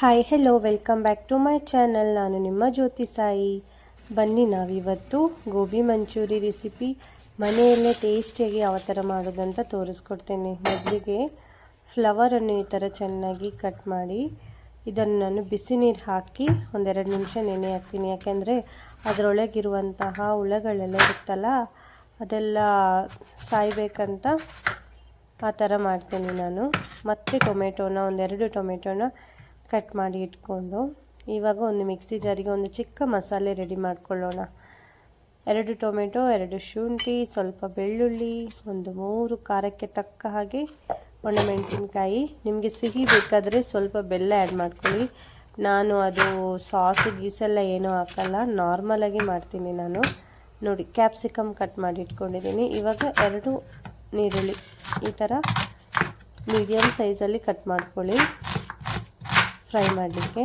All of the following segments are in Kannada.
Hi hello welcome back to my channel. ನಾನು ನಿಮ್ಮ ಜ್ಯೋತಿ ಸಾಯಿ. ಬನ್ನಿ ನಾವಿವತ್ತು ಗೋಬಿ ಮಂಚೂರಿ ರೆಸಿಪಿ ಮನೆಯಲ್ಲೇ ಟೇಸ್ಟಿಯಾಗಿ ಯಾವ ಥರ ಮಾಡೋದಂತ ತೋರಿಸ್ಕೊಡ್ತೇನೆ. ಮೊದಲಿಗೆ ಫ್ಲವರನ್ನು ಈ ಥರ ಚೆನ್ನಾಗಿ ಕಟ್ ಮಾಡಿ ಇದನ್ನು ನಾನು ಬಿಸಿ ನೀರು ಹಾಕಿ ಒಂದೆರಡು ನಿಮಿಷ ನೆನೆ ಹಾಕ್ತೀನಿ. ಯಾಕೆಂದರೆ ಅದರೊಳಗಿರುವಂತಹ ಹುಳಗಳೆಲ್ಲ ಇರುತ್ತಲ್ಲ ಅದೆಲ್ಲ ಸಾಯಬೇಕಂತ ಆ ಥರ ಮಾಡ್ತೀನಿ ನಾನು. ಮತ್ತು ಟೊಮೆಟೊನ ಒಂದೆರಡು ಟೊಮೆಟೊನ ಕಟ್ ಮಾಡಿ ಇಟ್ಕೊಂಡು ಇವಾಗ ಒಂದು ಮಿಕ್ಸಿ ಜಾರಿಗೆ ಒಂದು ಚಿಕ್ಕ ಮಸಾಲೆ ರೆಡಿ ಮಾಡ್ಕೊಳ್ಳೋಣ. 2 ಟೊಮೆಟೊ, 2 ಶುಂಠಿ, ಸ್ವಲ್ಪ ಬೆಳ್ಳುಳ್ಳಿ, ಒಂದು 3 ಖಾರಕ್ಕೆ ತಕ್ಕ ಹಾಗೆ ಒಣಮೆಣಸಿನ್ಕಾಯಿ. ನಿಮಗೆ ಸಿಹಿ ಬೇಕಾದರೆ ಸ್ವಲ್ಪ ಬೆಲ್ಲ ಆ್ಯಡ್ ಮಾಡ್ಕೊಳ್ಳಿ. ನಾನು ಅದು ಸಾಸು ಗೀಸೆಲ್ಲ ಏನೂ ಹಾಕಲ್ಲ, ನಾರ್ಮಲಾಗಿ ಮಾಡ್ತೀನಿ ನಾನು. ನೋಡಿ, ಕ್ಯಾಪ್ಸಿಕಮ್ ಕಟ್ ಮಾಡಿ ಇಟ್ಕೊಂಡಿದ್ದೀನಿ. ಇವಾಗ 2 ನೀರುಳ್ಳಿ ಈ ಥರ ಮೀಡಿಯಮ್ ಸೈಜಲ್ಲಿ ಕಟ್ ಮಾಡ್ಕೊಳ್ಳಿ ಫ್ರೈ ಮಾಡಲಿಕ್ಕೆ.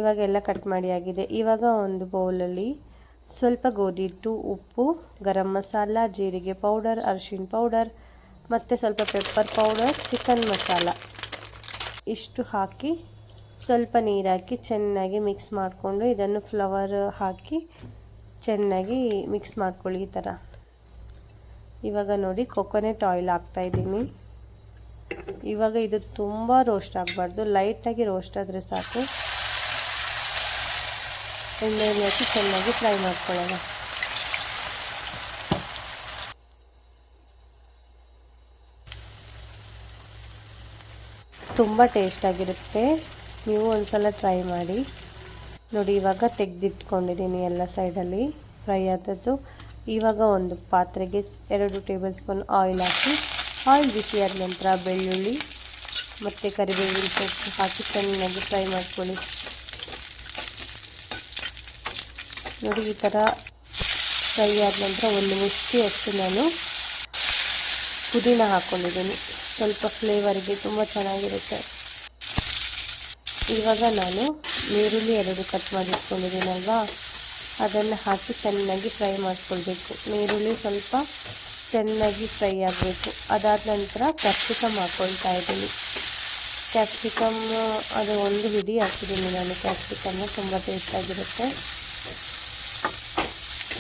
ಇವಾಗ ಎಲ್ಲ ಕಟ್ ಮಾಡಿ ಆಗಿದೆ. ಇವಾಗ ಒಂದು ಬೌಲಲ್ಲಿ ಸ್ವಲ್ಪ ಗೋಧಿ ಹಿಟ್ಟು, ಉಪ್ಪು, ಗರಂ ಮಸಾಲ, ಜೀರಿಗೆ ಪೌಡರ್, ಅರಿಶಿಣ ಪೌಡರ್ ಮತ್ತು ಸ್ವಲ್ಪ ಪೆಪ್ಪರ್ ಪೌಡರ್, ಚಿಕನ್ ಮಸಾಲ ಇಷ್ಟು ಹಾಕಿ ಸ್ವಲ್ಪ ನೀರು ಹಾಕಿ ಚೆನ್ನಾಗಿ ಮಿಕ್ಸ್ ಮಾಡಿಕೊಂಡು ಇದನ್ನು ಫ್ಲವರ್ ಹಾಕಿ ಚೆನ್ನಾಗಿ ಮಿಕ್ಸ್ ಮಾಡ್ಕೊಳ್ಳಿ ಈ ಥರ. ಇವಾಗ ನೋಡಿ, ಕೊಕೊನೆಟ್ ಆಯಿಲ್ ಹಾಕ್ತಾಯಿದ್ದೀನಿ. ಇವಾಗ ಇದು ತುಂಬ ರೋಸ್ಟ್ ಆಗಬಾರ್ದು, ಲೈಟಾಗಿ ರೋಸ್ಟ್ ಆದರೆ ಸಾಕು. ಎಣ್ಣೆಯಲ್ಲಿ ಹಾಕಿ ಚೆನ್ನಾಗಿ ಫ್ರೈ ಮಾಡ್ಕೊಳ್ಳೋಣ. ತುಂಬ ಟೇಸ್ಟಾಗಿರುತ್ತೆ, ನೀವು ಒಂದ್ಸಲ ಟ್ರೈ ಮಾಡಿ ನೋಡಿ. ಇವಾಗ ತೆಗೆದಿಟ್ಕೊಂಡಿದ್ದೀನಿ ಎಲ್ಲ ಸೈಡಲ್ಲಿ ಫ್ರೈ ಆದದ್ದು. ಇವಾಗ ಒಂದು ಪಾತ್ರೆಗೆ 2 ಟೇಬಲ್ ಸ್ಪೂನ್ ಆಯಿಲ್ ಹಾಕಿ, ಆಯಿಲ್ ಬಿಸಿ ಆದ ನಂತರ ಬೆಳ್ಳುಳ್ಳಿ ಮತ್ತು ಕರಿಬೇವಿನ ಸೊಪ್ಪು ಹಾಕಿ ಚೆನ್ನಾಗಿ ಫ್ರೈ ಮಾಡ್ಕೊಳ್ಳಿ. ನೋಡಿ, ಈ ಥರ ಫ್ರೈ ಆದ ನಂತರ ಒಂದು ಮುಷ್ಟಿಯಷ್ಟು ನಾನು ಪುದೀನ ಹಾಕ್ಕೊಂಡಿದ್ದೀನಿ, ಸ್ವಲ್ಪ ಫ್ಲೇವರ್ಗೆ ತುಂಬ ಚೆನ್ನಾಗಿರುತ್ತೆ. ಇವಾಗ ನಾನು ಈರುಳ್ಳಿ 2 ಕಟ್ ಮಾಡಿ ಇಟ್ಕೊಂಡಿದ್ದೀನಲ್ವಾ, ಅದನ್ನು ಹಾಕಿ ಚೆನ್ನಾಗಿ ಫ್ರೈ ಮಾಡ್ಕೊಳ್ಬೇಕು. ಈರುಳ್ಳಿ ಸ್ವಲ್ಪ ಚೆನ್ನಾಗಿ ಫ್ರೈ ಆಗಬೇಕು. ಅದಾದ ನಂತರ ಕ್ಯಾಪ್ಸಿಕಮ್ ಹಾಕ್ಕೊಳ್ತಾ ಇದ್ದೀನಿ. ಕ್ಯಾಪ್ಸಿಕಮ್ ಅದು ಒಂದು ಹಿಡಿ ಹಾಕಿದ್ದೀನಿ ನಾನು. ಕ್ಯಾಪ್ಸಿಕಮ್ಮು ತುಂಬ ಟೇಸ್ಟಾಗಿರುತ್ತೆ.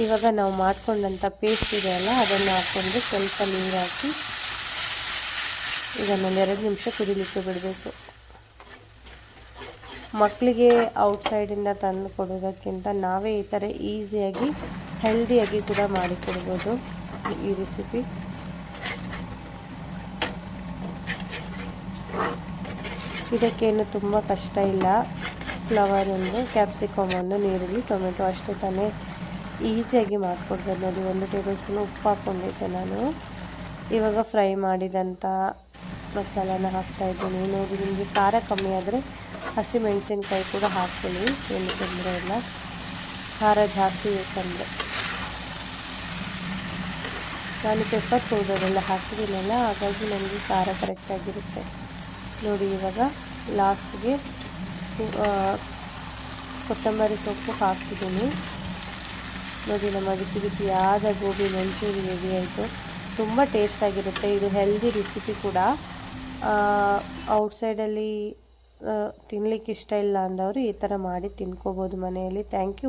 ಇವಾಗ ನಾವು ಮಾಡ್ಕೊಂಡಂಥ ಪೇಸ್ಟ್ ಇದೆಯಲ್ಲ ಅದನ್ನು ಹಾಕ್ಕೊಂಡು ಸ್ವಲ್ಪ ನೀರು ಹಾಕಿ ಇದನ್ನೊಂದು 2 ನಿಮಿಷ ಕುದಿಲಿಕ್ಕೆ ಬಿಡಬೇಕು. ಮಕ್ಕಳಿಗೆ ಔಟ್ಸೈಡಿಂದ ತಂದು ಕೊಡೋದಕ್ಕಿಂತ ನಾವೇ ಈ ಥರ ಈಸಿಯಾಗಿ ಹೆಲ್ದಿಯಾಗಿ ಕೂಡ ಮಾಡಿಕೊಡ್ಬೋದು ಈ ರೆಸಿಪಿ. ಇದಕ್ಕೇನು ತುಂಬ ಕಷ್ಟ ಇಲ್ಲ. ಫ್ಲವರ್ ಒಂದು, ಕ್ಯಾಪ್ಸಿಕಮ್ ಒಂದು, ನೀರುಳ್ಳಿ, ಟೊಮೆಟೊ ಅಷ್ಟೇ ತಾನೇ, ಈಸಿಯಾಗಿ ಮಾಡಿಕೊಡ್ಬೋದು. ನೋಡಿ, 1 ಟೇಬಲ್ ಸ್ಪೂನ್ ಉಪ್ಪು ಹಾಕ್ಕೊಂಡಿದ್ದೆ ನಾನು. ಇವಾಗ ಫ್ರೈ ಮಾಡಿದಂಥ ಮಸಾಲಾನ ಹಾಕ್ತಾಯಿದ್ದೀನಿ. ನೋಡಿ, ನಿಮಗೆ ಖಾರ ಕಮ್ಮಿ ಆದರೆ ಹಸಿಮೆಣಸಿನ್ಕಾಯಿ ಕೂಡ ಹಾಕ್ಕೊಳ್ಳಿ, ಏನು ತೊಂದರೆ ಇಲ್ಲ. ಖಾರ ಜಾಸ್ತಿ ಬೇಕಂದರೆ. ನಾನು ಪೆಪ್ಪರ್ ಪೌಡರೆಲ್ಲ ಹಾಕಿದ್ದೀನಲ್ಲ, ಹಾಗಾಗಿ ನನಗೆ ಖಾರ ಕರೆಕ್ಟಾಗಿರುತ್ತೆ. ನೋಡಿ, ಇವಾಗ ಲಾಸ್ಟ್ಗೆ ಕೊತ್ತಂಬರಿ ಸೊಪ್ಪು ಹಾಕ್ತಿದ್ದೀನಿ. ನೋಡಿ, ನಮ್ಮ ಬಿಸಿ ಬಿಸಿಯಾದ ಗೋಬಿ ಮಂಚೂರಿ ರೆಡಿ ಆಯಿತು. ತುಂಬ ಟೇಸ್ಟಾಗಿರುತ್ತೆ. ಇದು ಹೆಲ್ದಿ ರೆಸಿಪಿ ಕೂಡ. ಔಟ್ಸೈಡಲ್ಲಿ ತಿನ್ನಲಿಕ್ಕೆ ಇಷ್ಟ ಇಲ್ಲ ಅಂದವರು ಈ ಥರ ಮಾಡಿ ತಿನ್ಕೋಬೋದು ಮನೆಯಲ್ಲಿ. Thank you.